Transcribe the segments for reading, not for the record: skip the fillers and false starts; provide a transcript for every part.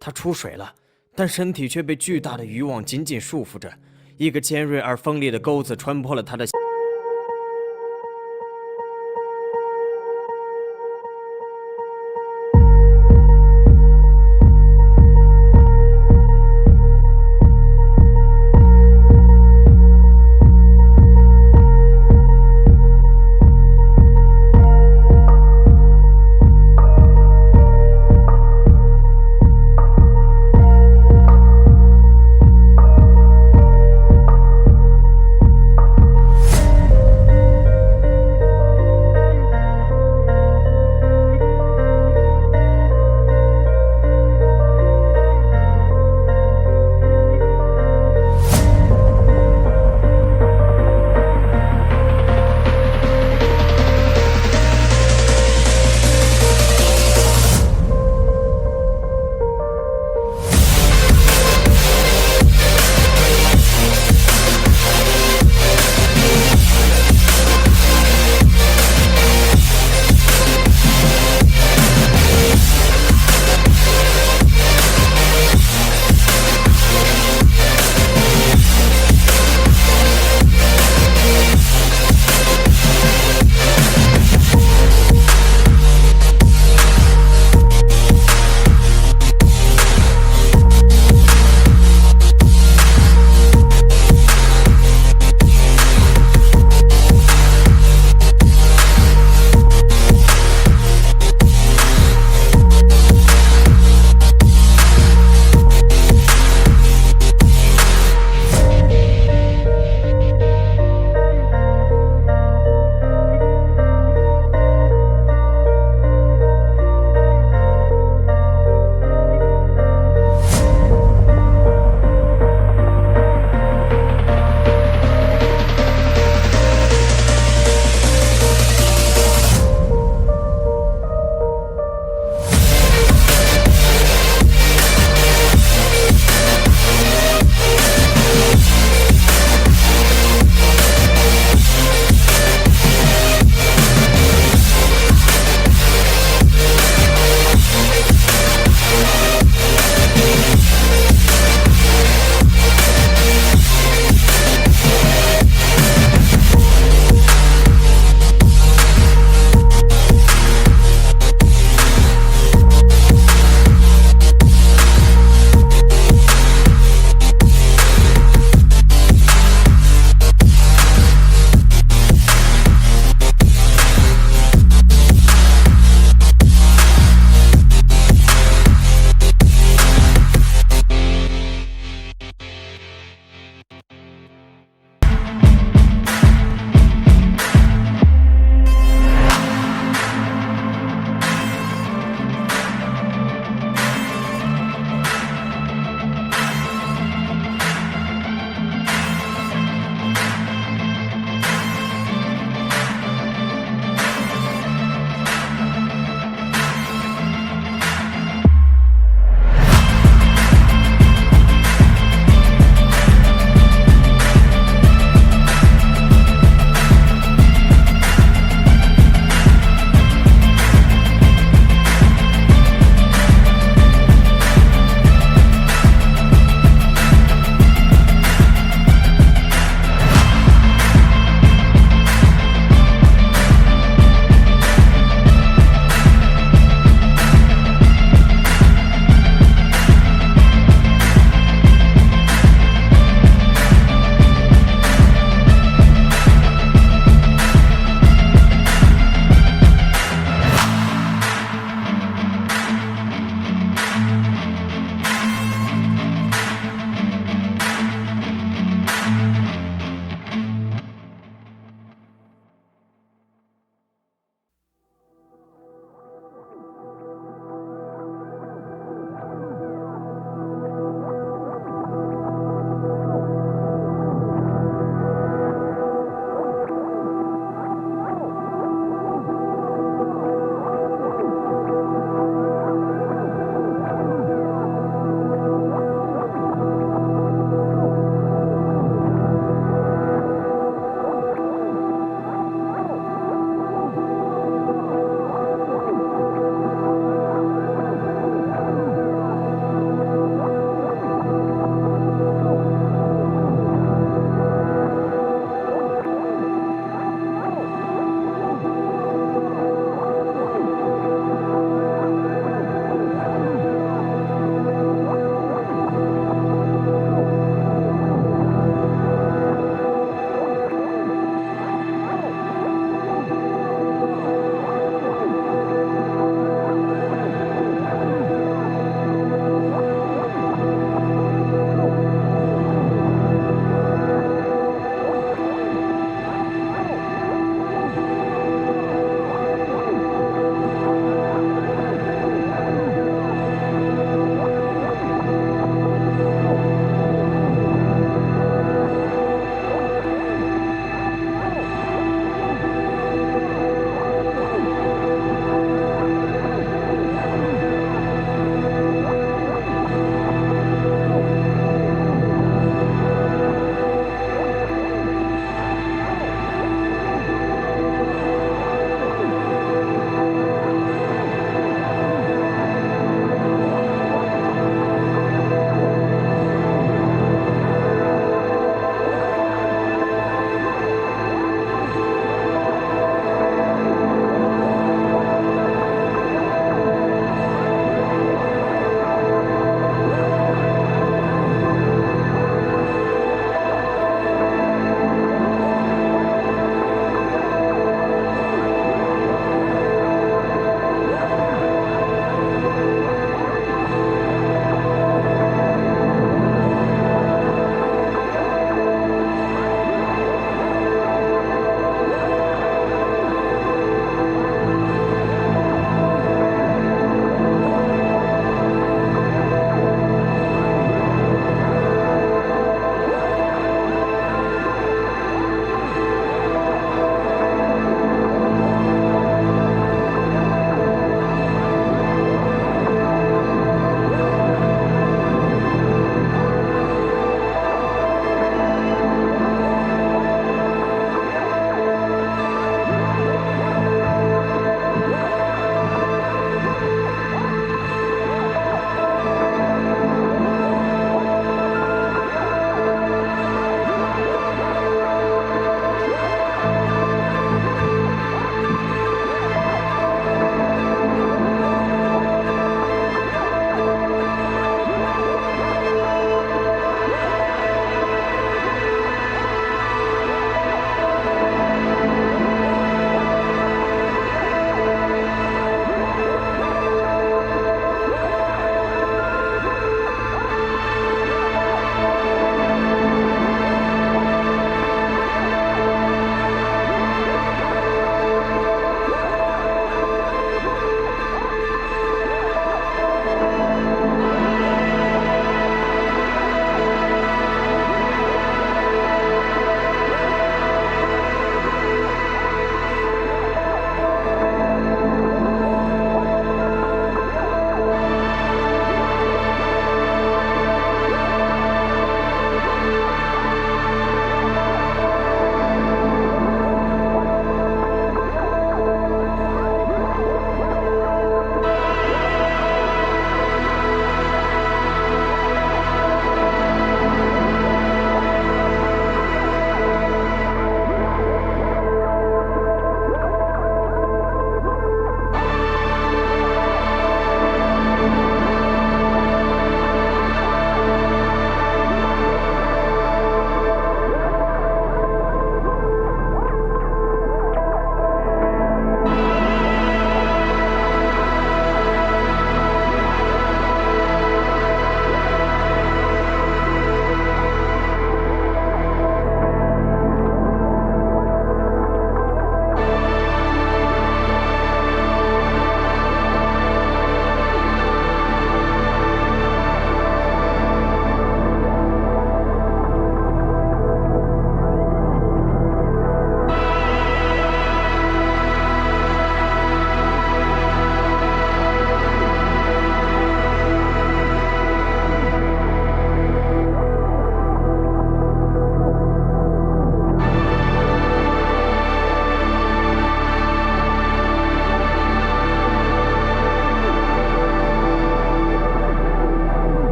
他出水了，但身体却被巨大的渔网紧紧束缚着，一个尖锐而锋利的钩子穿破了他的。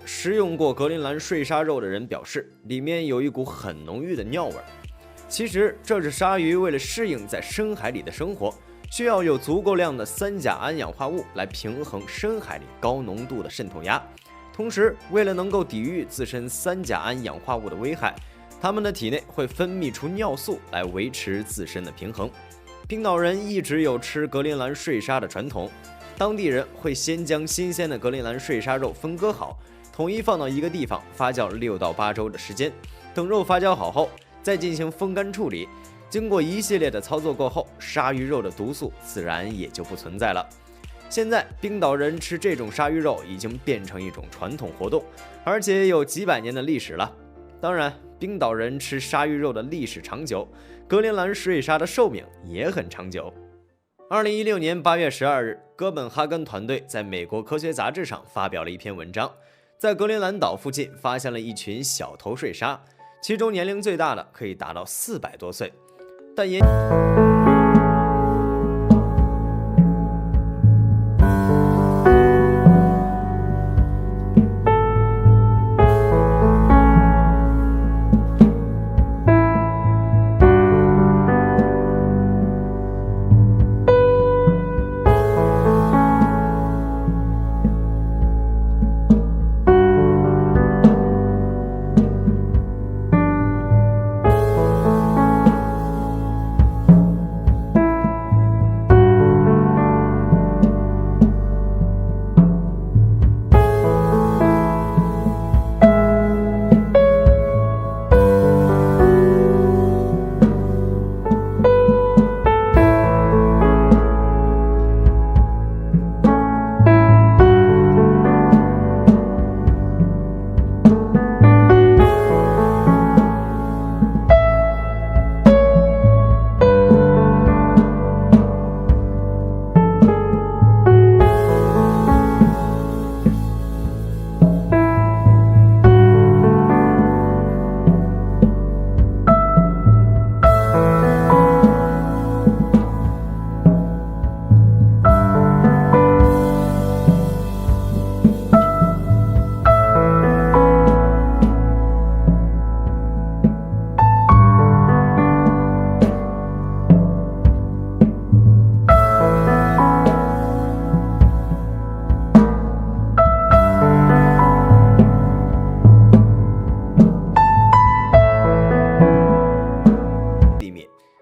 食用过格陵兰睡鲨肉的人表示，里面有一股很浓郁的尿味。其实这是鲨鱼为了适应在深海里的生活，需要有足够量的三甲胺氧化物来平衡深海里高浓度的渗透压。同时，为了能够抵御自身三甲胺氧化物的危害，它们的体内会分泌出尿素来维持自身的平衡。冰岛人一直有吃格陵兰睡鲨的传统，当地人会先将新鲜的格陵兰睡鲨肉分割好，统一放到一个地方发酵6到8周的时间，等肉发酵好后，再进行风干处理。经过一系列的操作过后，鲨鱼肉的毒素自然也就不存在了。现在冰岛人吃这种鲨鱼肉已经变成一种传统活动，而且有几百年的历史了。当然，冰岛人吃鲨鱼肉的历史长久，格陵兰睡鲨的寿命也很长久。2016年8月12日，哥本哈根团队在美国科学杂志上发表了一篇文章，在格陵兰岛附近发现了一群小头睡鲨，其中年龄最大的可以达到400多岁，但研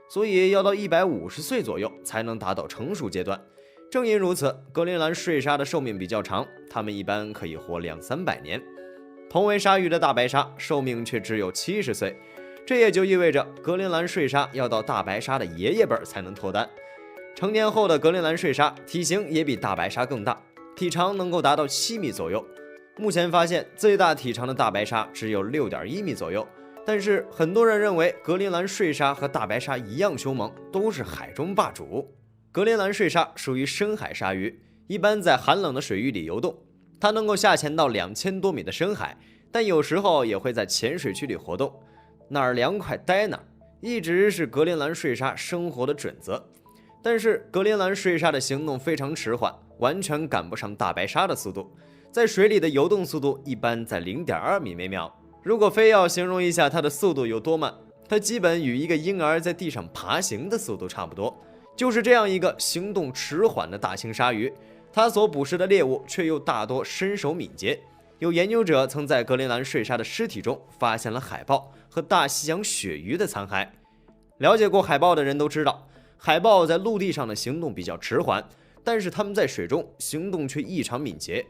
所以要到150岁左右才能达到成熟阶段。正因如此，格陵兰睡鲨的寿命比较长，它们一般可以活200-300年。同为鲨鱼的大白鲨寿命却只有70岁，这也就意味着格陵兰睡鲨要到大白鲨的爷爷辈才能脱单。成年后的格陵兰睡鲨体型也比大白鲨更大，体长能够达到7米左右。目前发现最大体长的大白鲨只有6.1米左右。但是很多人认为格陵兰睡鲨和大白鲨一样凶猛，都是海中霸主。格陵兰睡鲨属于深海鲨鱼，一般在寒冷的水域里游动，它能够下潜到2000多米的深海，但有时候也会在浅水区里活动，哪儿凉快待哪儿，一直是格陵兰睡鲨生活的准则。但是格陵兰睡鲨的行动非常迟缓，完全赶不上大白鲨的速度，在水里的游动速度一般在0.2米每秒。如果非要形容一下它的速度有多慢，它基本与一个婴儿在地上爬行的速度差不多。就是这样一个行动迟缓的大型鲨鱼，它所捕食的猎物却又大多身手敏捷。有研究者曾在格陵兰睡鲨的尸体中发现了海豹和大西洋鳕鱼的残骸。了解过海豹的人都知道，海豹在陆地上的行动比较迟缓，但是它们在水中行动却异常敏捷。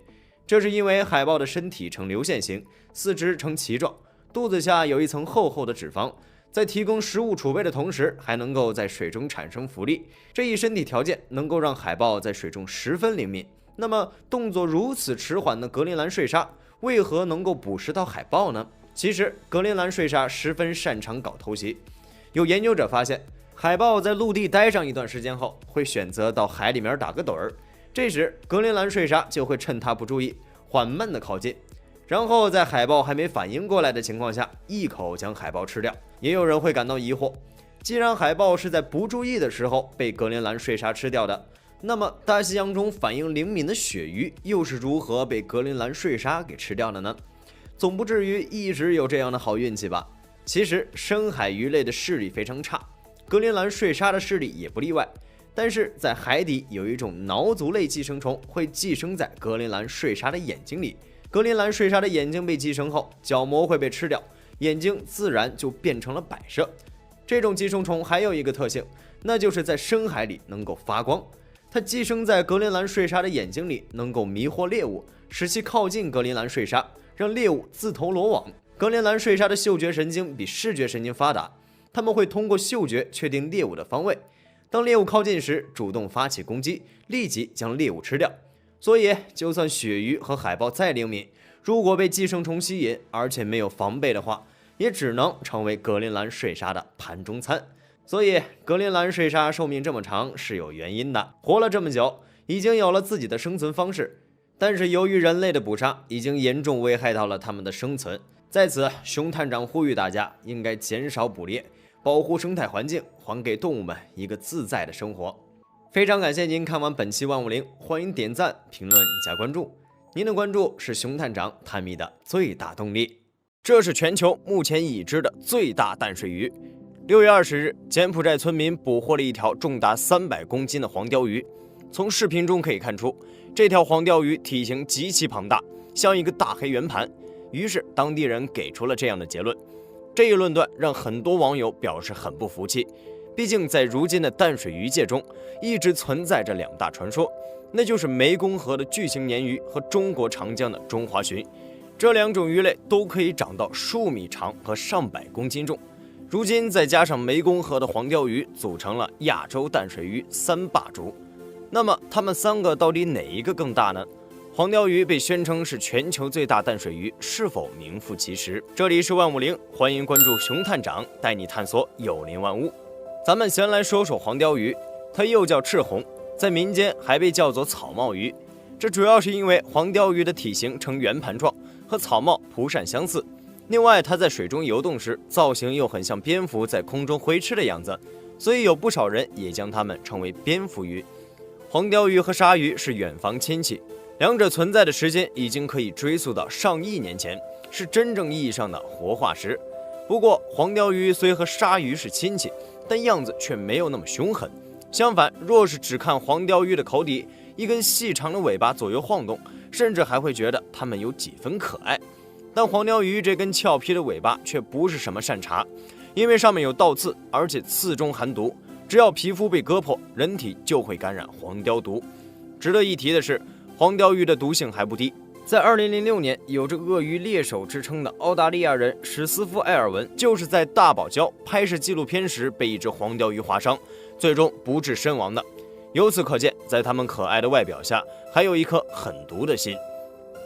这是因为海豹的身体呈流线型，四肢呈鳍状，肚子下有一层厚厚的脂肪，在提供食物储备的同时，还能够在水中产生浮力。这一身体条件能够让海豹在水中十分灵敏。那么，动作如此迟缓的格陵兰睡鲨为何能够捕食到海豹呢？其实，格陵兰睡鲨十分擅长搞偷袭。有研究者发现，海豹在陆地待上一段时间后，会选择到海里面打个盹儿。这时，格陵兰睡鲨就会趁它不注意，缓慢地靠近，然后在海豹还没反应过来的情况下，一口将海豹吃掉。也有人会感到疑惑，既然海豹是在不注意的时候被格陵兰睡鲨吃掉的，那么大西洋中反应灵敏的鳕鱼又是如何被格陵兰睡鲨给吃掉的呢？总不至于一直有这样的好运气吧？其实深海鱼类的视力非常差，格陵兰睡鲨的视力也不例外。但是在海底有一种脑足类寄生虫会寄生在格陵兰睡鲨的眼睛里，格陵兰睡鲨的眼睛被寄生后，角膜会被吃掉，眼睛自然就变成了摆设。这种寄生虫还有一个特性，那就是在深海里能够发光。它寄生在格陵兰睡鲨的眼睛里，能够迷惑猎物，使其靠近格陵兰睡鲨，让猎物自投罗网。格陵兰睡鲨的嗅觉神经比视觉神经发达，它们会通过嗅觉确定猎物的方位。当猎物靠近时，主动发起攻击，立即将猎物吃掉。所以，就算鳕鱼和海豹再灵敏，如果被寄生虫吸引，而且没有防备的话，也只能成为格陵兰睡鲨的盘中餐。所以，格陵兰睡鲨寿命这么长是有原因的，活了这么久，已经有了自己的生存方式。但是，由于人类的捕杀，已经严重危害到了它们的生存。在此，熊探长呼吁大家应该减少捕猎，保护生态环境，还给动物们一个自在的生活。非常感谢您看完本期万物灵，欢迎点赞、评论、加关注。您的关注是熊探长探秘的最大动力。这是全球目前已知的最大淡水鱼。6月20日，柬埔寨村民捕获了一条重达300公斤的黄鲷鱼。从视频中可以看出，这条黄鲷鱼体型极其庞大，像一个大黑圆盘。于是当地人给出了这样的结论。这一论断让很多网友表示很不服气。毕竟在如今的淡水鱼界中，一直存在着2大传说，那就是湄公河的巨型鲶鱼和中国长江的中华鲟。这2种鱼类都可以长到数米长和上百公斤重。如今再加上湄公河的黄鲷鱼，组成了亚洲淡水鱼3霸主。那么它们3个到底哪一个更大呢？黄鲷鱼被宣称是全球最大淡水鱼，是否名副其实？这里是万物灵，欢迎关注熊探长，带你探索有灵万物。咱们先来说说黄鲷鱼，它又叫赤红，在民间还被叫做草帽鱼。这主要是因为黄鲷鱼的体型呈圆盘状，和草帽、蒲扇相似。另外，它在水中游动时，造型又很像蝙蝠在空中挥翅的样子，所以有不少人也将它们称为蝙蝠鱼。黄鲷鱼和鲨鱼是远房亲戚，两者存在的时间已经可以追溯到上亿年前，是真正意义上的活化石。不过，黄鲷鱼虽和鲨鱼是亲戚，但样子却没有那么凶狠。相反，若是只看黄鲷鱼的口底，一根细长的尾巴左右晃动，甚至还会觉得它们有几分可爱。但黄鲷鱼这根俏皮的尾巴却不是什么善茬，因为上面有倒刺，而且刺中含毒，只要皮肤被割破，人体就会感染黄鲷毒。值得一提的是，黄鲷鱼的毒性还不低。在2006年，有着鳄鱼猎手之称的澳大利亚人史斯夫·埃尔文，就是在大堡礁拍摄纪录片时被一只黄鲷鱼划伤，最终不治身亡的。由此可见，在它们可爱的外表下，还有一颗狠毒的心。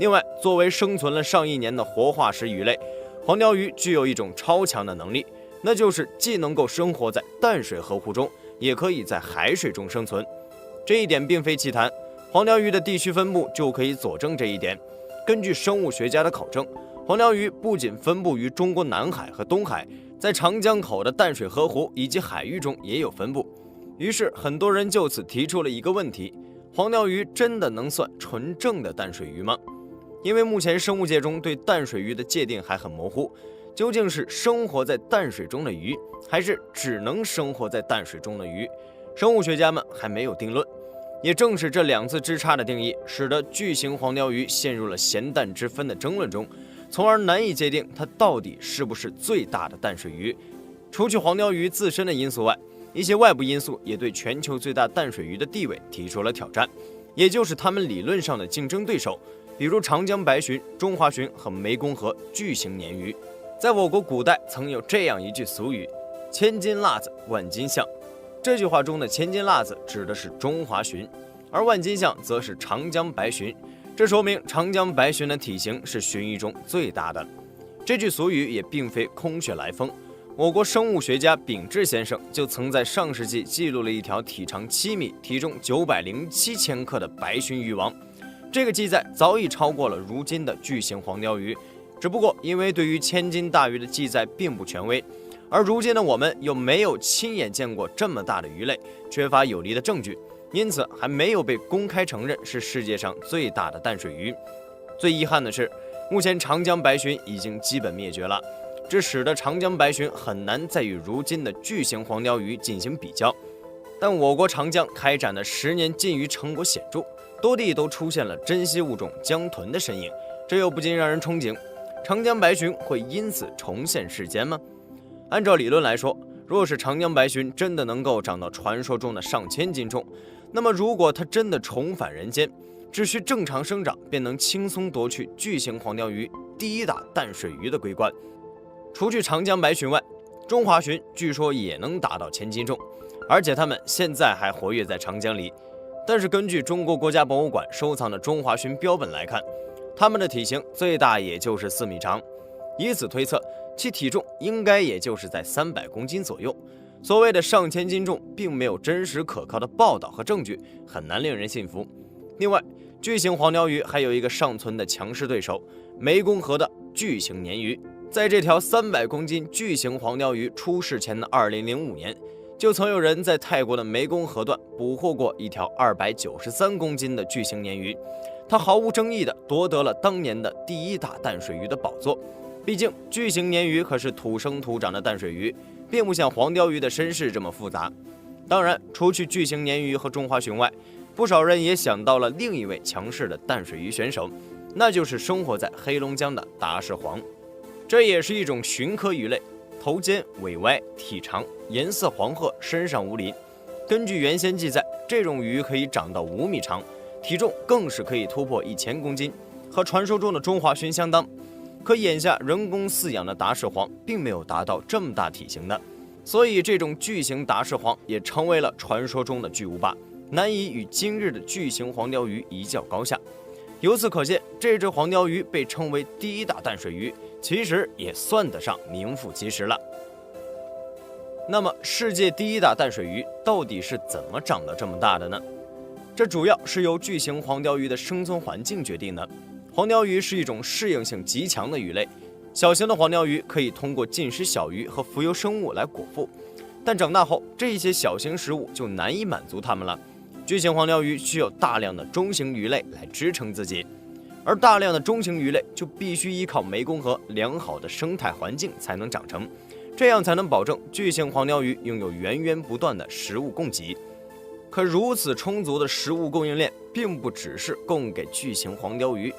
另外，作为生存了上亿年的活化石鱼类，黄鲷鱼具有一种超强的能力，那就是既能够生活在淡水河湖中，也可以在海水中生存。这一点并非奇谈，黄鲷鱼的地区分布就可以佐证这一点。根据生物学家的考证，黄鲷鱼不仅分布于中国南海和东海，在长江口的淡水河湖以及海域中也有分布。于是很多人就此提出了一个问题：黄鲷鱼真的能算纯正的淡水鱼吗？因为目前生物界中对淡水鱼的界定还很模糊，究竟是生活在淡水中的鱼，还是只能生活在淡水中的鱼？生物学家们还没有定论。也正是这2字之差的定义，使得巨型黄鲷鱼陷入了咸淡之分的争论中，从而难以界定它到底是不是最大的淡水鱼。除去黄鲷鱼自身的因素外，一些外部因素也对全球最大淡水鱼的地位提出了挑战，也就是它们理论上的竞争对手，比如长江白鲟、中华鲟和湄公河巨型鲶鱼。在我国古代曾有这样一句俗语：千金辣子万金象。这句话中的千金辣子指的是中华鲟，而万金象则是长江白鲟。这说明长江白鲟的体型是鲟鱼中最大的。这句俗语也并非空穴来风，我国生物学家秉志先生就曾在上世纪记录了一条体长7米、体重907千克的白鲟鱼王。这个记载早已超过了如今的巨型黄鲷鱼，只不过因为对于千金大鱼的记载并不权威，而如今的我们又没有亲眼见过这么大的鱼类，缺乏有力的证据，因此还没有被公开承认是世界上最大的淡水鱼。最遗憾的是，目前长江白鲟已经基本灭绝了，这使得长江白鲟很难再与如今的巨型黄鲷鱼进行比较。但我国长江开展的10年禁渔成果显著，多地都出现了珍稀物种江豚的身影，这又不禁让人憧憬，长江白鲟会因此重现世间吗？按照理论来说，若是长江白鲟真的能够长到传说中的上千斤重，那么如果它真的重返人间，只需正常生长便能轻松夺去巨型黄鲷鱼第一大淡水鱼的桂冠。除去长江白鲟外，中华鲟据说也能达到1000斤重，而且它们现在还活跃在长江里。但是根据中国国家博物馆收藏的中华鲟标本来看，它们的体型最大也就是4米长，以此推测，其体重应该也就是在300公斤左右。所谓的上千斤重，并没有真实可靠的报道和证据，很难令人信服。另外，巨型黄鲷鱼还有一个尚存的强势对手——湄公河的巨型鲶鱼。在这条300公斤巨型黄鲷鱼出世前的2005年，就曾有人在泰国的湄公河段捕获过一条293公斤的巨型鲶鱼，它毫无争议地夺得了当年的第一大淡水鱼的宝座。毕竟，巨型鲶鱼可是土生土长的淡水鱼，并不像黄鲷鱼的身世这么复杂。当然，除去巨型鲶鱼和中华鲟外，不少人也想到了另一位强势的淡水鱼选手，那就是生活在黑龙江的达氏黄。这也是一种鲟科鱼类，头尖尾歪，体长，颜色黄褐，身上无鳞。根据原先记载，这种鱼可以长到5米长，体重更是可以突破1000公斤，和传说中的中华鲟相当。可眼下人工饲养的达氏黄并没有达到这么大体型的，所以这种巨型达氏黄也成为了传说中的巨无霸，难以与今日的巨型黄鲷鱼一较高下。由此可见，这只黄鲷鱼被称为第一大淡水鱼，其实也算得上名副其实了。那么，世界第一大淡水鱼到底是怎么长得这么大的呢？这主要是由巨型黄鲷鱼的生存环境决定的。黄鲷鱼是一种适应性极强的鱼类，小型的黄鲷鱼可以通过进食小鱼和浮游生物来果腹，但长大后，这些小型食物就难以满足它们了。巨型黄鲷鱼需要大量的中型鱼类来支撑自己，而大量的中型鱼类就必须依靠湄公河良好的生态环境才能长成，这样才能保证巨型黄鲷鱼拥有源源不断的食物供给。可如此充足的食物供应链，并不只是供给巨型黄鲷鱼，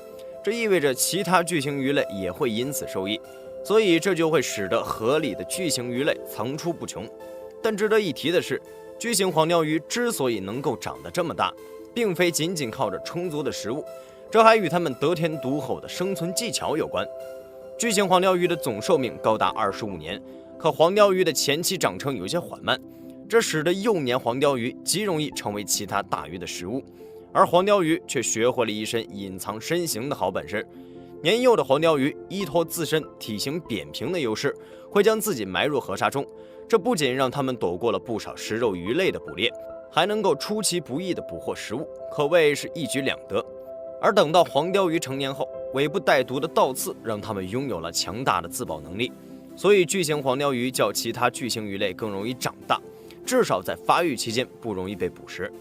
这意味着其他巨型鱼类也会因此受益，所以这就会使得河里的巨型鱼类层出不穷。但值得一提的是，巨型黄鲷鱼之所以能够长得这么大，并非仅仅靠着充足的食物，这还与它们得天独厚的生存技巧有关。巨型黄鲷鱼的总寿命高达25年，可黄鲷鱼的前期长成有些缓慢，这使得幼年黄鲷鱼极容易成为其他大鱼的食物，而黄鲷鱼却学会了一身隐藏身形的好本事。年幼的黄鲷鱼依托自身体型扁平的优势，会将自己埋入河沙中，这不仅让它们躲过了不少食肉鱼类的捕猎，还能够出其不意地捕获食物，可谓是一举两得。而等到黄鲷鱼成年后，尾部带毒的倒刺让它们拥有了强大的自保能力，所以巨型黄鲷鱼较其他巨型鱼类更容易长大，至少在发育期间不容易被捕食。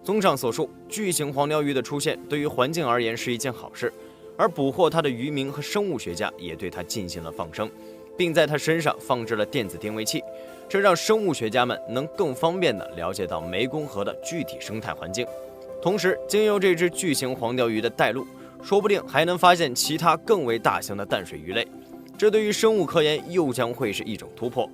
综上所述，巨型黄鲷鱼的出现对于环境而言是一件好事，而捕获它的渔民和生物学家也对它进行了放生，并在它身上放置了电子定位器，这让生物学家们能更方便地了解到湄公河的具体生态环境。同时，经由这只巨型黄鲷鱼的带路，说不定还能发现其他更为大型的淡水鱼类，这对于生物科研又将会是一种突破。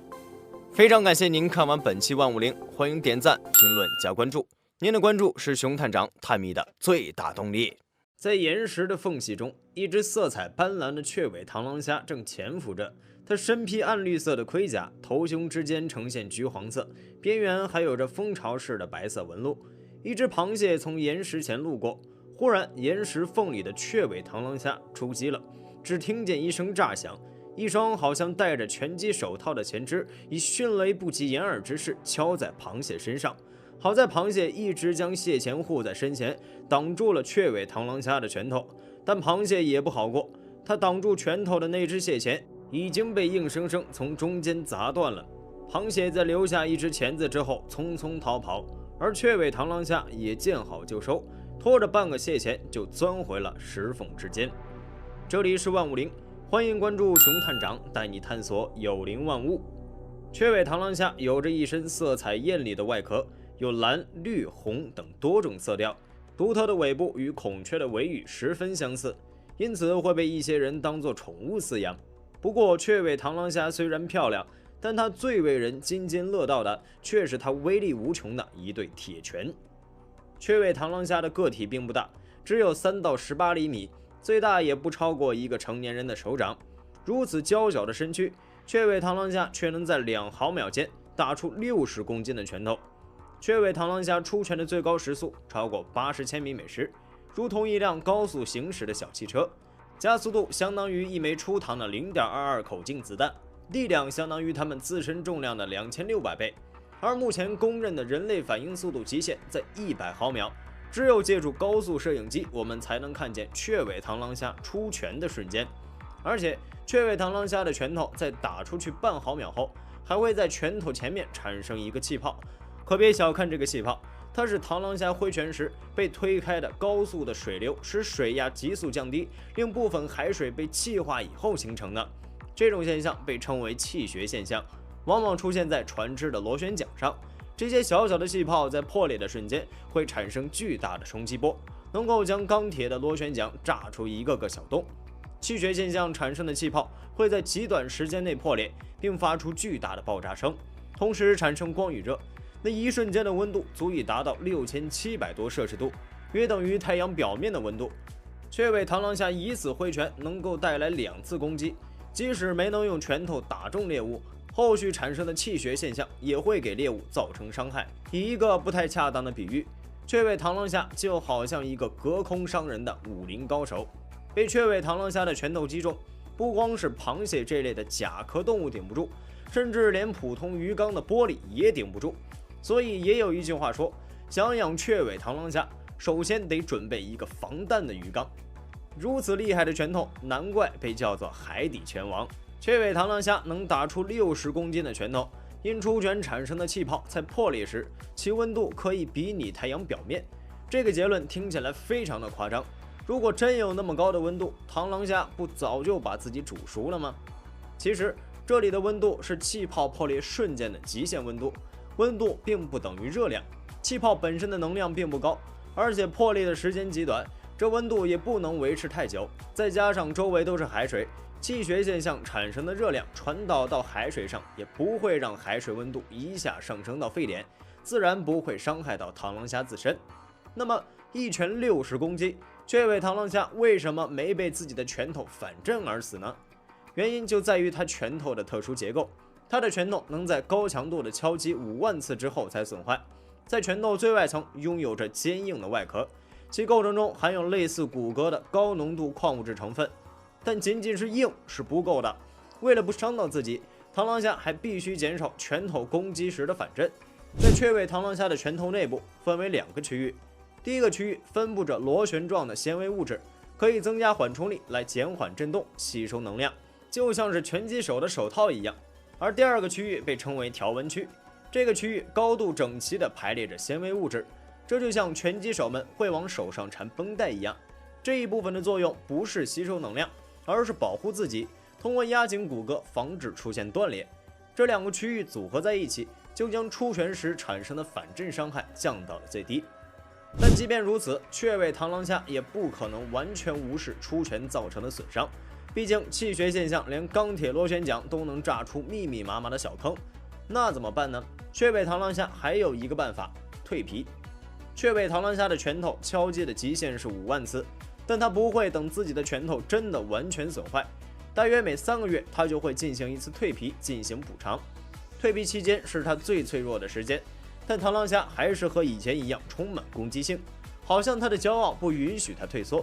非常感谢您看完本期万物灵，欢迎点赞、评论、加关注。您的关注是熊探长探秘的最大动力。在岩石的缝隙中，一只色彩斑斓的雀尾螳螂虾正潜伏着。它身披暗绿色的盔甲，头胸之间呈现橘黄色，边缘还有着蜂巢式的白色纹路。一只螃蟹从岩石前路过，忽然岩石缝里的雀尾螳螂虾出击了。只听见一声炸响，一双好像戴着拳击手套的前肢以迅雷不及掩耳之势敲在螃蟹身上。好在螃蟹一直将蟹钳护在身前，挡住了雀尾螳螂虾的拳头。但螃蟹也不好过，它挡住拳头的那只蟹钳已经被硬生生从中间砸断了。螃蟹在留下一只钳子之后匆匆逃跑，而雀尾螳螂虾也见好就收，拖着半个蟹钳就钻回了石缝之间。这里是万物灵，欢迎关注熊探长，带你探索有灵万物。雀尾螳螂虾有着一身色彩艳丽的外壳，有蓝、绿、红等多种色调，独特的尾部与孔雀的尾羽十分相似，因此会被一些人当作宠物饲养。不过，雀尾螳螂虾虽然漂亮，但它最为人津津乐道的却是它威力无穷的一对铁拳。雀尾螳螂虾的个体并不大，只有3到18厘米，最大也不超过一个成年人的手掌。如此娇小的身躯，雀尾螳螂虾却能在2毫秒间打出60公斤的拳头。雀尾螳螂虾出拳的最高时速超过80千米每时，如同一辆高速行驶的小汽车，加速度相当于一枚出膛的 0.22 口径子弹，力量相当于它们自身重量的2600倍。而目前公认的人类反应速度极限在100毫秒，只有借助高速摄影机，我们才能看见雀尾螳螂虾出拳的瞬间。而且，雀尾螳螂虾的拳头在打出去半毫秒后，还会在拳头前面产生一个气泡。可别小看这个气泡，它是螳螂虾挥拳时被推开的高速的水流使水压急速降低，令部分海水被气化以后形成的。这种现象被称为气学现象，往往出现在船只的螺旋桨上。这些小小的气泡在破裂的瞬间会产生巨大的冲击波，能够将钢铁的螺旋桨炸出一个个小洞。气学现象产生的气泡会在极短时间内破裂，并发出巨大的爆炸声，同时产生光与热。那一瞬间的温度足以达到6700多摄氏度，约等于太阳表面的温度。雀尾螳螂虾以此挥拳能够带来2次攻击，即使没能用拳头打中猎物，后续产生的气学现象也会给猎物造成伤害。以一个不太恰当的比喻，雀尾螳螂虾就好像一个隔空伤人的武林高手。被雀尾螳螂虾的拳头击中，不光是螃蟹这类的甲壳动物顶不住，甚至连普通鱼缸的玻璃也顶不住。所以也有一句话说，想养雀尾螳螂虾，首先得准备一个防弹的鱼缸。如此厉害的拳头，难怪被叫做海底拳王。雀尾螳螂虾能打出60公斤的拳头，因出拳产生的气泡在破裂时，其温度可以比拟太阳表面。这个结论听起来非常的夸张。如果真有那么高的温度，螳螂虾不早就把自己煮熟了吗？其实这里的温度是气泡破裂瞬间的极限温度，温度并不等于热量，气泡本身的能量并不高，而且破裂的时间极短，这温度也不能维持太久。再加上周围都是海水，气学现象产生的热量传导到海水上，也不会让海水温度一下上升到沸点，自然不会伤害到螳螂虾自身。那么一拳60公斤，雀尾螳螂虾为什么没被自己的拳头反震而死呢？原因就在于它拳头的特殊结构。它的拳头能在高强度的敲击5万次之后才损坏，在拳头最外层拥有着坚硬的外壳，其构成中含有类似骨骼的高浓度矿物质成分。但仅仅是硬是不够的，为了不伤到自己，螳螂虾还必须减少拳头攻击时的反震。在雀尾螳螂虾的拳头内部分为2个区域，第一个区域分布着螺旋状的纤维物质，可以增加缓冲力来减缓震动，吸收能量，就像是拳击手的手套一样。而第2个区域被称为条纹区，这个区域高度整齐地排列着纤维物质，这就像拳击手们会往手上缠绷带一样。这一部分的作用不是吸收能量，而是保护自己，通过压紧骨骼防止出现断裂。这2个区域组合在一起，就将出拳时产生的反震伤害降到了最低。但即便如此，雀尾螳螂虾也不可能完全无视出拳造成的损伤，毕竟气学现象连钢铁螺旋桨都能炸出密密麻麻的小坑。那怎么办呢？雀尾螳螂虾还有一个办法，蜕皮。雀尾螳螂虾的拳头敲击的极限是5万次，但它不会等自己的拳头真的完全损坏，大约每3个月它就会进行一次蜕皮进行补偿。蜕皮期间是它最脆弱的时间，但螳螂虾还是和以前一样充满攻击性，好像它的骄傲不允许它退缩。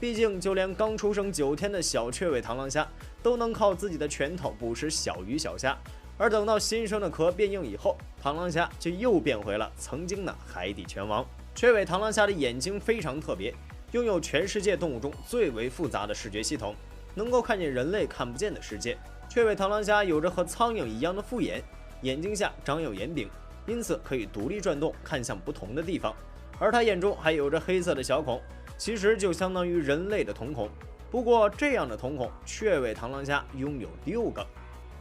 毕竟就连刚出生9天的小雀尾螳螂虾都能靠自己的拳头捕食小鱼小虾，而等到新生的壳变硬以后，螳螂虾就又变回了曾经的海底拳王。雀尾螳螂虾的眼睛非常特别，拥有全世界动物中最为复杂的视觉系统，能够看见人类看不见的世界。雀尾螳螂虾有着和苍蝇一样的复眼，眼睛下长有眼柄，因此可以独立转动，看向不同的地方。而它眼中还有着黑色的小孔，其实就相当于人类的瞳孔。不过这样的瞳孔，雀尾螳螂虾拥有6个。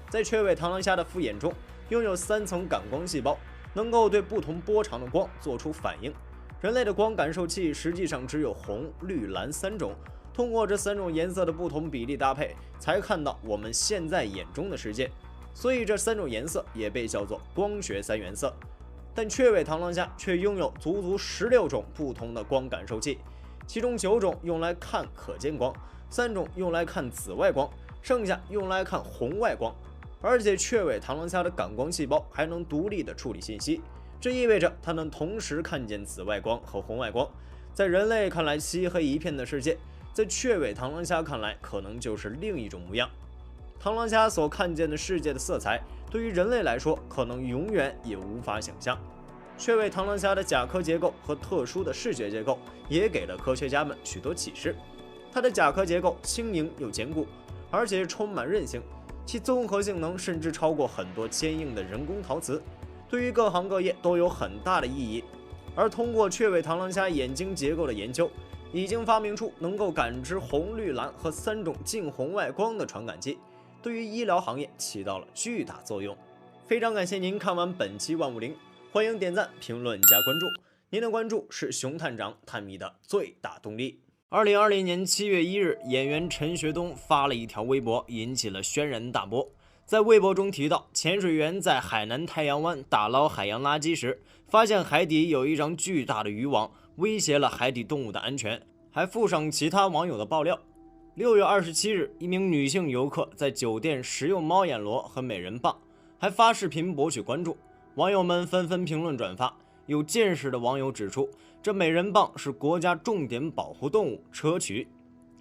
在雀尾螳螂虾的复眼中，拥有3层感光细胞，能够对不同波长的光做出反应。人类的光感受器实际上只有红、绿、蓝3种，通过这3种颜色的不同比例搭配，才看到我们现在眼中的世界。所以这3种颜色也被叫做光学3原色。但雀尾螳螂虾却拥有足足16种不同的光感受器，其中9种用来看可见光，3种用来看紫外光，剩下用来看红外光。而且雀尾螳螂虾的感光细胞还能独立的处理信息，这意味着它能同时看见紫外光和红外光。在人类看来漆黑一片的世界，在雀尾螳螂虾看来可能就是另一种模样。螳螂虾所看见的世界的色彩，对于人类来说可能永远也无法想象。雀尾螳螂虾的甲壳结构和特殊的视觉结构也给了科学家们许多启示。它的甲壳结构轻盈又坚固，而且充满韧性，其综合性能甚至超过很多坚硬的人工陶瓷，对于各行各业都有很大的意义。而通过雀尾螳螂虾眼睛结构的研究，已经发明出能够感知红、绿、蓝和3种近红外光的传感器，对于医疗行业起到了巨大作用。非常感谢您看完本期万物灵，欢迎点赞、评论加关注，您的关注是熊探长探秘的最大动力。2020年7月1日，演员陈学冬发了一条微博，引起了轩然大波。在微博中提到，潜水员在海南太阳湾打捞海洋垃圾时，发现海底有一张巨大的渔网，威胁了海底动物的安全，还附上其他网友的爆料。6月27日，一名女性游客在酒店食用猫眼螺和美人蚌，还发视频博取关注，网友们纷纷评论转发。有见识的网友指出，这美人蚌是国家重点保护动物，砗磲。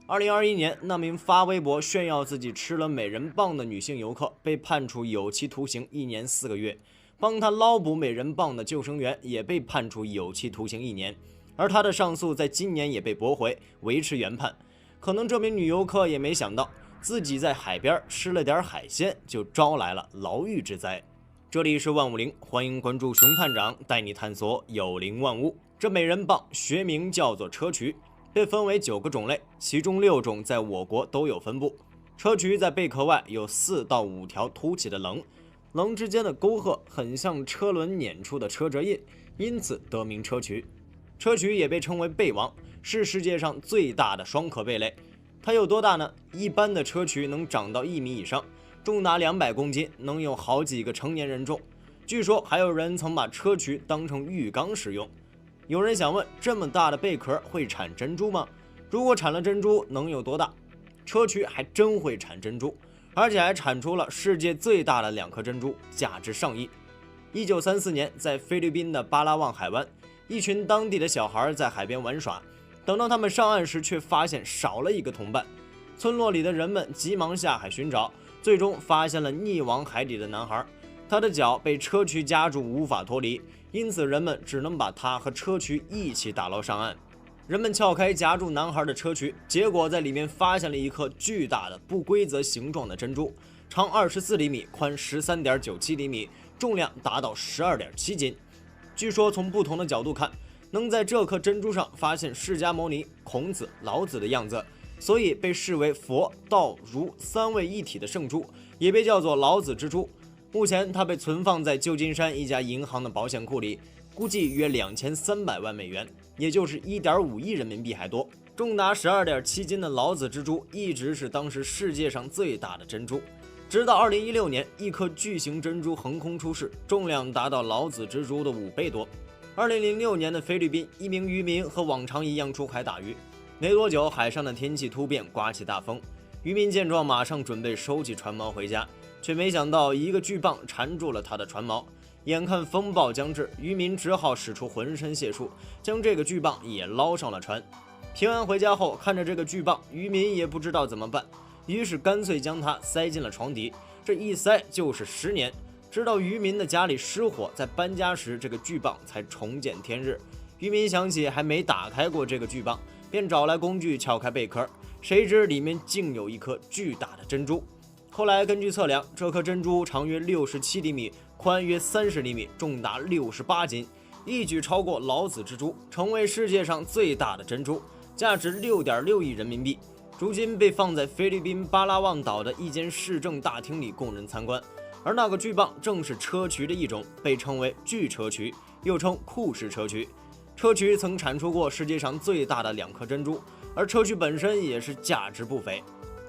2021年，那名发微博炫耀自己吃了美人蚌的女性游客被判处有期徒刑1年4个月，帮她捞捕美人蚌的救生员也被判处有期徒刑1年，而她的上诉在今年也被驳回，维持原判。可能这名女游客也没想到，自己在海边吃了点海鲜，就招来了牢狱之灾。这里是万物灵，欢迎关注熊探长带你探索有灵万物。这美人蚌学名叫做砗磲，被分为9个种类，其中6种在我国都有分布。砗磲在贝壳外有4到5条凸起的棱，棱之间的沟壑很像车轮碾出的车辙印，因此得名砗磲。砗磲也被称为贝王，是世界上最大的双壳贝类。它有多大呢？一般的砗磲能长到1米以上，重达200公斤，能有好几个成年人重。据说还有人曾把砗磲当成浴缸使用。有人想问，这么大的贝壳会产珍珠吗？如果产了珍珠，能有多大？砗磲还真会产珍珠，而且还产出了世界最大的2颗珍珠，价值上亿。1934年，在菲律宾的巴拉望海湾，一群当地的小孩在海边玩耍，等到他们上岸时，却发现少了一个同伴。村落里的人们急忙下海寻找，最终发现了溺亡海底的男孩，他的脚被砗磲夹住，无法脱离，因此人们只能把他和砗磲一起打捞上岸。人们撬开夹住男孩的砗磲，结果在里面发现了一颗巨大的不规则形状的珍珠，长24厘米，宽13.97厘米，重量达到12.7斤。据说从不同的角度看，能在这颗珍珠上发现释迦牟尼、孔子、老子的样子，所以被视为佛、道、儒3位一体的圣珠，也被叫做老子之珠。目前它被存放在旧金山一家银行的保险库里，估计约2300万美元，也就是1.5亿人民币还多。重达12.7斤的老子之珠一直是当时世界上最大的珍珠，直到2016年，一颗巨型珍珠横空出世，重量达到老子之珠的5倍多。2006年的菲律宾，一名渔民和往常一样出海打鱼，没多久海上的天气突变，刮起大风。渔民见状，马上准备收起船锚回家，却没想到一个巨蚌缠住了他的船锚。眼看风暴将至，渔民只好使出浑身解数，将这个巨蚌也捞上了船。平安回家后，看着这个巨蚌，渔民也不知道怎么办，于是干脆将它塞进了床底，这一塞就是10年。直到渔民的家里失火，在搬家时这个巨蚌才重见天日。渔民想起还没打开过这个巨蚌，便找来工具撬开贝壳，谁知里面竟有一颗巨大的珍珠。后来根据测量，这颗珍珠长约67厘米，宽约30厘米，重达68斤，一举超过老子之珠，成为世界上最大的珍珠，价值6.6亿人民币。如今被放在菲律宾巴拉望岛的一间市政大厅里供人参观，而那个巨蚌正是砗磲的一种，被称为巨砗磲，又称库氏砗磲。砗磲曾产出过世界上最大的2颗珍珠，而砗磲本身也是价值不菲。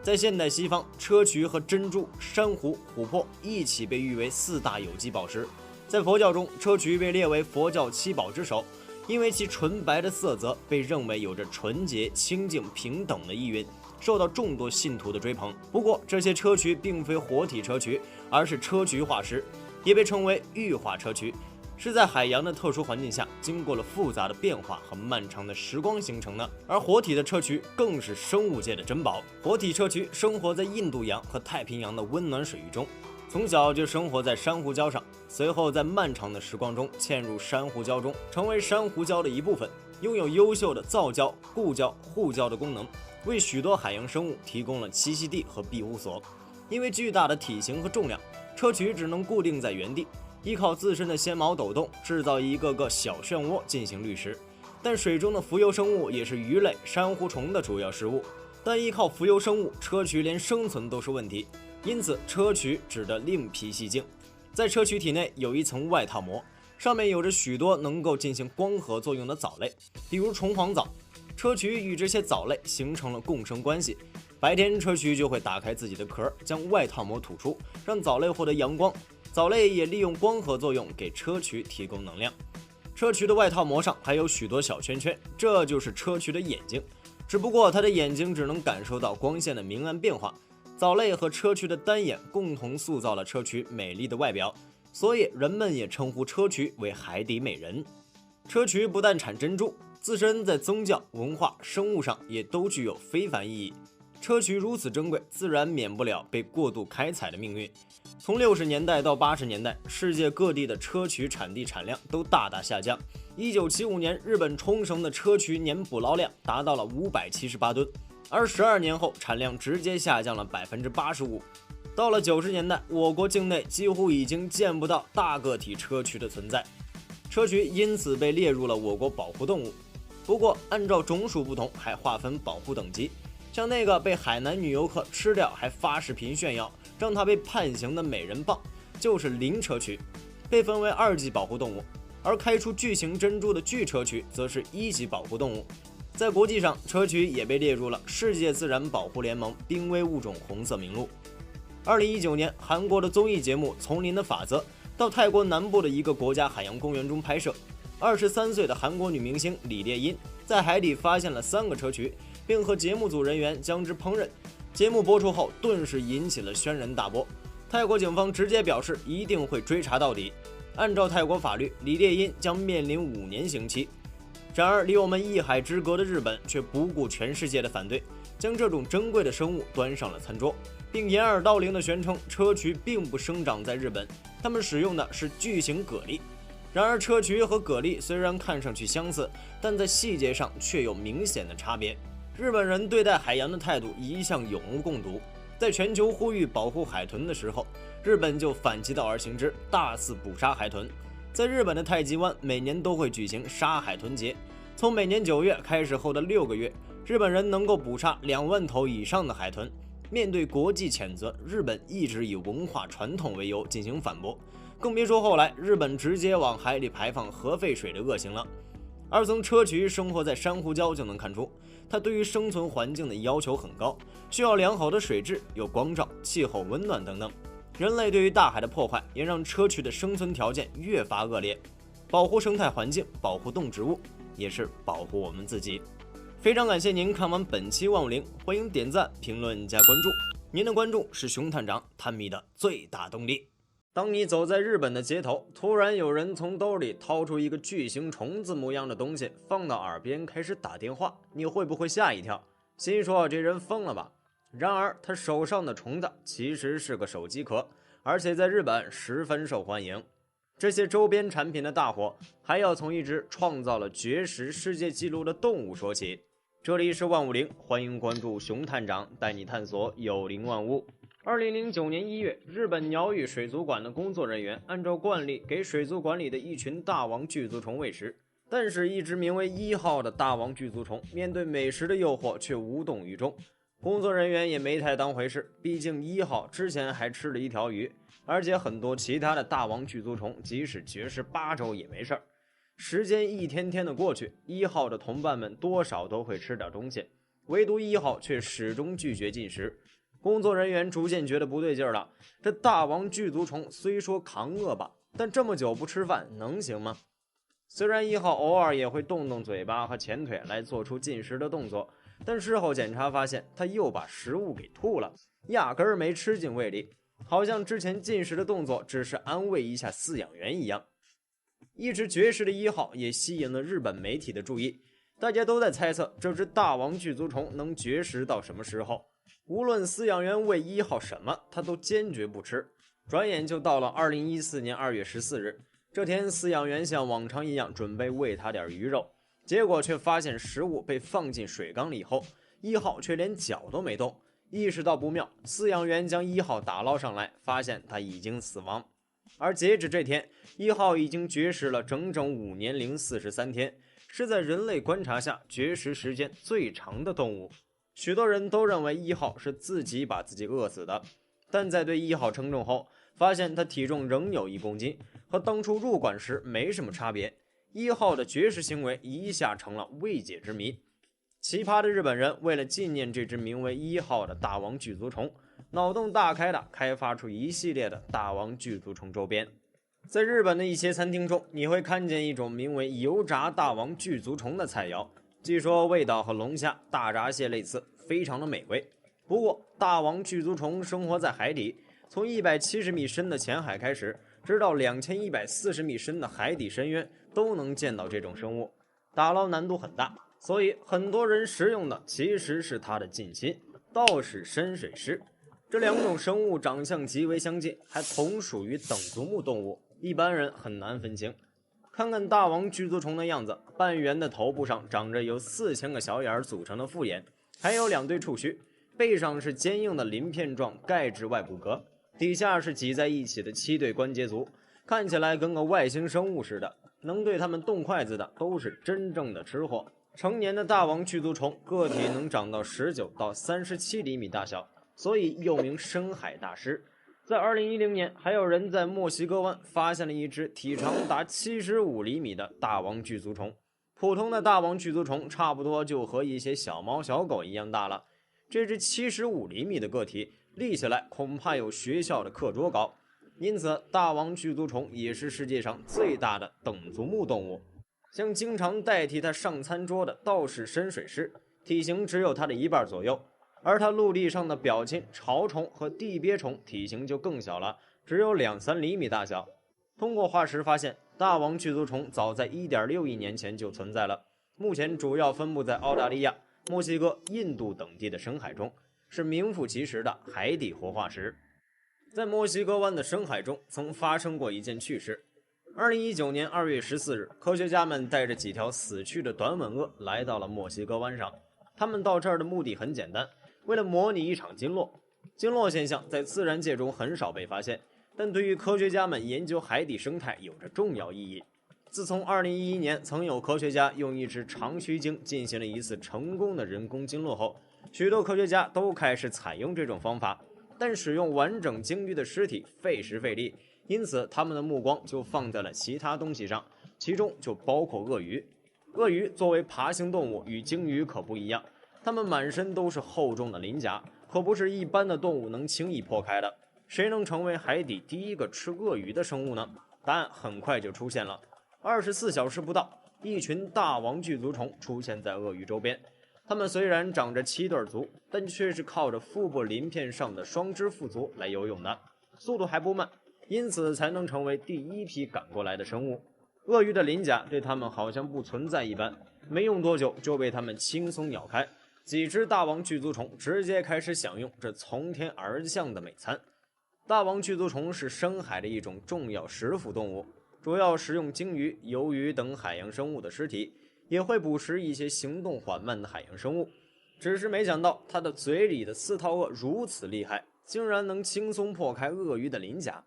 在现代西方，砗磲和珍珠、珊瑚、琥珀一起被誉为4大有机宝石。在佛教中，砗磲被列为佛教7宝之首，因为其纯白的色泽被认为有着纯洁、清净、平等的意蕴，受到众多信徒的追捧。不过，这些砗磲并非活体砗磲，而是砗磲化石，也被称为玉化砗磲，是在海洋的特殊环境下，经过了复杂的变化和漫长的时光形成的。而活体的砗磲更是生物界的珍宝。活体砗磲生活在印度洋和太平洋的温暖水域中，从小就生活在珊瑚礁上，随后在漫长的时光中嵌入珊瑚礁中，成为珊瑚礁的一部分，拥有优秀的造礁、固礁、护礁的功能，为许多海洋生物提供了栖息地和庇护所。因为巨大的体型和重量，砗磲只能固定在原地，依靠自身的纤毛抖动制造一个个小漩涡进行滤食。但水中的浮游生物也是鱼类、珊瑚虫的主要食物，但依靠浮游生物，砗磲连生存都是问题，因此砗磲只得另辟蹊径。在砗磲体内有一层外套膜，上面有着许多能够进行光合作用的藻类，比如虫黄藻。砗磲与这些藻类形成了共生关系，白天砗磲就会打开自己的壳，将外套膜吐出，让藻类获得阳光，藻类也利用光合作用给砗磲提供能量。砗磲的外套膜上还有许多小圈圈，这就是砗磲的眼睛，只不过它的眼睛只能感受到光线的明暗变化。藻类和砗磲的单眼共同塑造了砗磲美丽的外表，所以人们也称呼砗磲为海底美人。砗磲不但产珍珠，自身在宗教、文化、生物上也都具有非凡意义。砗磲如此珍贵，自然免不了被过度开采的命运。从60年代到80年代，世界各地的砗磲产地产量都大大下降。1975年，日本冲绳的砗磲年捕捞量达到了578吨，而12年后产量直接下降了85%。到了90年代，我国境内几乎已经见不到大个体砗磲的存在，砗磲因此被列入了我国保护动物。不过，按照种属不同，还划分保护等级。像那个被海南女游客吃掉还发视频炫耀让她被判刑的美人蚌，就是林砗磲，被分为2级保护动物，而开出巨型珍珠的巨砗磲则是1级保护动物。在国际上，砗磲也被列入了世界自然保护联盟濒危物种红色名录。2019年，韩国的综艺节目《丛林的法则》到泰国南部的一个国家海洋公园中拍摄。23岁的韩国女明星李烈茵在海底发现了3个砗磲，并和节目组人员将之烹饪。节目播出后，顿时引起了轩然大波。泰国警方直接表示一定会追查到底。按照泰国法律，李烈茵将面临5年刑期。然而，离我们一海之隔的日本却不顾全世界的反对，将这种珍贵的生物端上了餐桌，并掩耳盗铃地宣称砗磲并不生长在日本，他们使用的是巨型蛤蜊。然而，砗磲和蛤蜊虽然看上去相似，但在细节上却有明显的差别。日本人对待海洋的态度一向有目共睹，在全球呼吁保护海豚的时候，日本就反其道而行之，大肆捕杀海豚。在日本的太极湾，每年都会举行杀海豚节，从每年9月开始后的6个月，日本人能够捕杀2万头以上的海豚。面对国际谴责，日本一直以文化传统为由进行反驳，更别说后来日本直接往海里排放核废水的恶行了。而从砗磲生活在珊瑚礁就能看出，它对于生存环境的要求很高，需要良好的水质、有光照、气候温暖等等。人类对于大海的破坏，也让砗磲的生存条件越发恶劣。保护生态环境，保护动植物，也是保护我们自己。非常感谢您看完本期万物灵，欢迎点赞、评论加关注，您的关注是熊探长探秘的最大动力。当你走在日本的街头，突然有人从兜里掏出一个巨型虫子模样的东西放到耳边开始打电话，你会不会吓一跳，心说这人疯了吧？然而他手上的虫子其实是个手机壳，而且在日本十分受欢迎。这些周边产品的大火还要从一只创造了绝食世界纪录的动物说起。这里是万物灵，欢迎关注熊探长带你探索有灵万物。2009年1月，日本鸟羽水族馆的工作人员按照惯例给水族馆里的一群大王巨足虫喂食，但是一只名为1号的大王巨足虫面对美食的诱惑却无动于衷。工作人员也没太当回事，毕竟1号之前还吃了一条鱼，而且很多其他的大王巨足虫即使绝食8周也没事儿。时间一天天的过去，1号的同伴们多少都会吃点东西，唯独1号却始终拒绝进食。工作人员逐渐觉得不对劲了，这大王巨足虫虽说扛饿吧，但这么久不吃饭能行吗？虽然1号偶尔也会动动嘴巴和前腿来做出进食的动作，但事后检查发现他又把食物给吐了，压根儿没吃进胃里，好像之前进食的动作只是安慰一下饲养员一样。一直绝食的1号也吸引了日本媒体的注意，大家都在猜测这只大王巨足虫能绝食到什么时候。无论饲养员喂1号什么，他都坚决不吃。转眼就到了2014年2月14日，这天饲养员像往常一样准备喂他点鱼肉，结果却发现食物被放进水缸里以后，1号却连脚都没动。意识到不妙，饲养员将1号打捞上来，发现他已经死亡。而截止这天，1号已经绝食了整整5年零43天，是在人类观察下绝食时间最长的动物。许多人都认为1号是自己把自己饿死的，但在对1号称重后，发现他体重仍有1公斤，和当初入馆时没什么差别。1号的绝食行为一下成了未解之谜。奇葩的日本人为了纪念这只名为1号的大王巨足虫，脑洞大开的开发出一系列的大王巨足虫周边。在日本的一些餐厅中，你会看见一种名为油炸大王巨足虫的菜肴，据说味道和龙虾、大闸蟹类似，非常的美味。不过大王巨足虫生活在海底，从170米深的浅海开始，直到2140米深的海底深渊都能见到这种生物，打捞难度很大，所以很多人食用的其实是它的近亲道士深水狮。这两种生物长相极为相近，还同属于等足目动物，一般人很难分清。看看大王巨足虫的样子，半圆的头部上长着由4000个小眼组成的复眼，还有2对触须，背上是坚硬的鳞片状钙质外骨骼，底下是挤在一起的7对关节足，看起来跟个外星生物似的。能对它们动筷子的都是真正的吃货。成年的大王巨足虫个体能长到19到37厘米大小，所以又名深海大师。在2010年，还有人在墨西哥湾发现了一只体长达75厘米的大王巨足虫。普通的大王巨足虫差不多就和一些小猫小狗一样大了，这只75厘米的个体立起来恐怕有学校的课桌高，因此大王巨足虫也是世界上最大的等足目动物。像经常代替它上餐桌的道士深水狮，体型只有它的1半左右，而它陆地上的表亲潮虫和地鳖虫体型就更小了，只有2-3厘米大小。通过化石发现，大王巨足虫早在1.6亿年前就存在了，目前主要分布在澳大利亚、墨西哥、印度等地的深海中，是名副其实的海底活化石。在墨西哥湾的深海中曾发生过一件趣事。2019年2月14日，科学家们带着几条死去的短吻鳄来到了墨西哥湾上。他们到这儿的目的很简单，为了模拟一场鲸落。鲸落现象在自然界中很少被发现，但对于科学家们研究海底生态有着重要意义。自从2011年曾有科学家用一只长须鲸进行了一次成功的人工鲸落后，许多科学家都开始采用这种方法，但使用完整鲸鱼的尸体费时费力，因此他们的目光就放在了其他东西上，其中就包括鳄鱼。鳄鱼作为爬行动物与鲸鱼可不一样，它们满身都是厚重的鳞甲，可不是一般的动物能轻易破开的。谁能成为海底第一个吃鳄鱼的生物呢？答案很快就出现了。24小时不到，一群大王巨足虫出现在鳄鱼周边。它们虽然长着7对足，但却是靠着腹部鳞片上的双肢腹足来游泳的，速度还不慢，因此才能成为第一批赶过来的生物。鳄鱼的鳞甲对它们好像不存在一般，没用多久就被它们轻松咬开。几只大王巨足虫直接开始享用这从天而降的美餐。大王巨足虫是深海的一种重要食腐动物，主要食用鲸鱼、鱿鱼等海洋生物的尸体，也会捕食一些行动缓慢的海洋生物。只是没想到它的嘴里的4套颚如此厉害，竟然能轻松破开鳄鱼的鳞甲。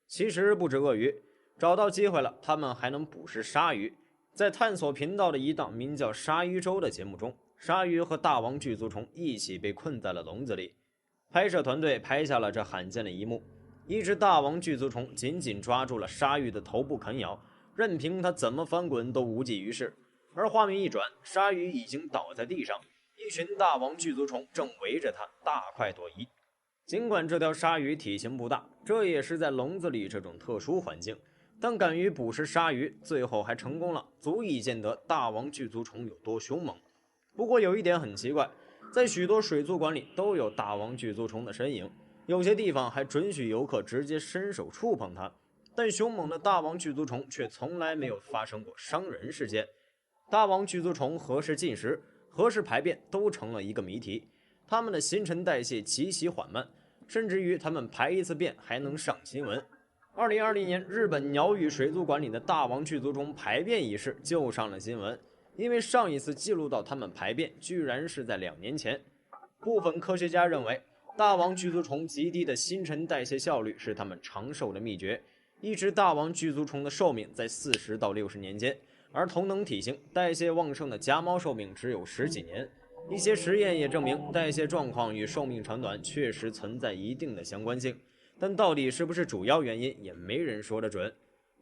其实不止鳄鱼，找到机会了，他们还能捕食鲨鱼。在探索频道的一档名叫《鲨鱼周》的节目中，鲨鱼和大王巨足虫一起被困在了笼子里。拍摄团队拍下了这罕见的一幕：一只大王巨足虫紧紧抓住了鲨鱼的头部啃咬，任凭它怎么翻滚都无济于事。而画面一转，鲨鱼已经倒在地上，一群大王巨足虫正围着它大快朵颐。尽管这条鲨鱼体型不大，这也是在笼子里这种特殊环境，但敢于捕食鲨鱼，最后还成功了，足以见得大王巨足虫有多凶猛。不过有一点很奇怪，在许多水族馆里都有大王巨足虫的身影，有些地方还准许游客直接伸手触碰它，但凶猛的大王巨足虫却从来没有发生过伤人事件。大王巨足虫何时进食、何时排便都成了一个谜题，它们的新陈代谢极其缓慢，甚至于它们排一次便还能上新闻。2020年，日本鸟羽水族馆里的大王巨足虫排便一事就上了新闻，因为上一次记录到它们排便居然是在2年前。部分科学家认为，大王巨足虫极低的新陈代谢效率是它们长寿的秘诀。一只大王巨足虫的寿命在40到60年间，而同等体型、代谢旺盛的家猫寿命只有10几年。一些实验也证明，代谢状况与寿命长短确实存在一定的相关性，但到底是不是主要原因，也没人说得准。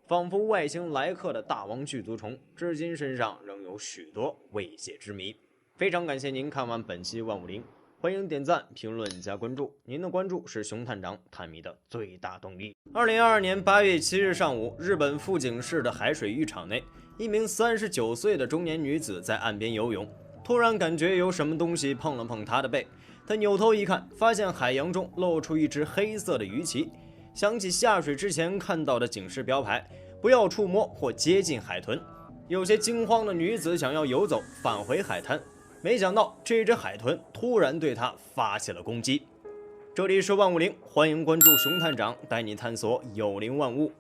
仿佛外星来客的大王巨足虫，至今身上仍有许多未解之谜。非常感谢您看完本期万物灵，欢迎点赞、评论加关注，您的关注是熊探长探秘的最大动力。2022年8月7日上午，日本富井市的海水浴场内，一名39岁的中年女子在岸边游泳，突然感觉有什么东西碰了碰她的背，她扭头一看，发现海洋中露出一只黑色的鱼鳍。想起下水之前看到的警示标牌，不要触摸或接近海豚。有些惊慌的女子想要游走，返回海滩，没想到这只海豚突然对她发起了攻击。这里是万物灵，欢迎关注熊探长，带你探索有灵万物。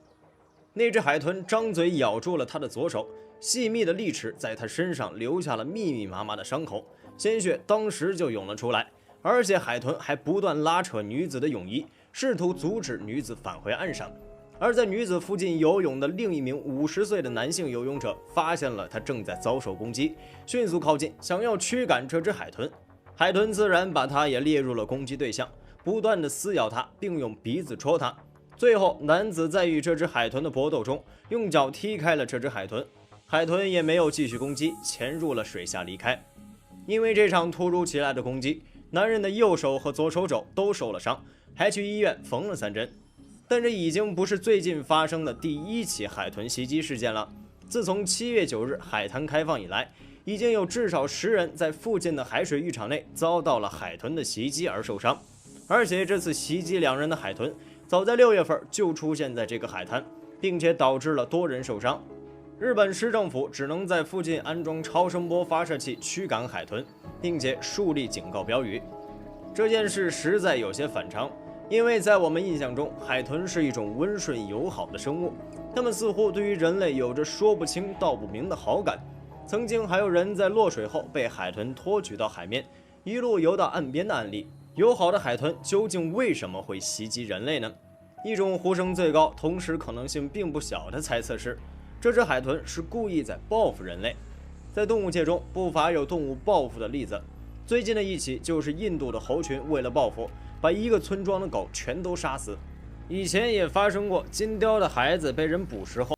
那只海豚张嘴咬住了她的左手，细密的利齿在她身上留下了密密麻麻的伤口，鲜血当时就涌了出来。而且海豚还不断拉扯女子的泳衣，试图阻止女子返回岸上。而在女子附近游泳的另一名50岁的男性游泳者发现了她正在遭受攻击，迅速靠近，想要驱赶这只海豚。海豚自然把他也列入了攻击对象，不断的撕咬他，并用鼻子戳他。最后，男子在与这只海豚的搏斗中，用脚踢开了这只海豚，海豚也没有继续攻击，潜入了水下离开。因为这场突如其来的攻击，男人的右手和左手肘都受了伤，还去医院缝了3针。但这已经不是最近发生的第1起海豚袭击事件了。自从7月9日海滩开放以来，已经有至少10人在附近的海水浴场内遭到了海豚的袭击而受伤。而且这次袭击2人的海豚，早在6月份就出现在这个海滩，并且导致了多人受伤。日本市政府只能在附近安装超声波发射器驱赶海豚，并且树立警告标语。这件事实在有些反常，因为在我们印象中，海豚是一种温顺友好的生物，它们似乎对于人类有着说不清道不明的好感。曾经还有人在落水后被海豚拖举到海面，一路游到岸边的案例。友好的海豚究竟为什么会袭击人类呢？一种呼声最高，同时可能性并不小的猜测是，这只海豚是故意在报复人类。在动物界中，不乏有动物报复的例子。最近的一起就是印度的猴群为了报复，把一个村庄的狗全都杀死。以前也发生过金雕的孩子被人捕食后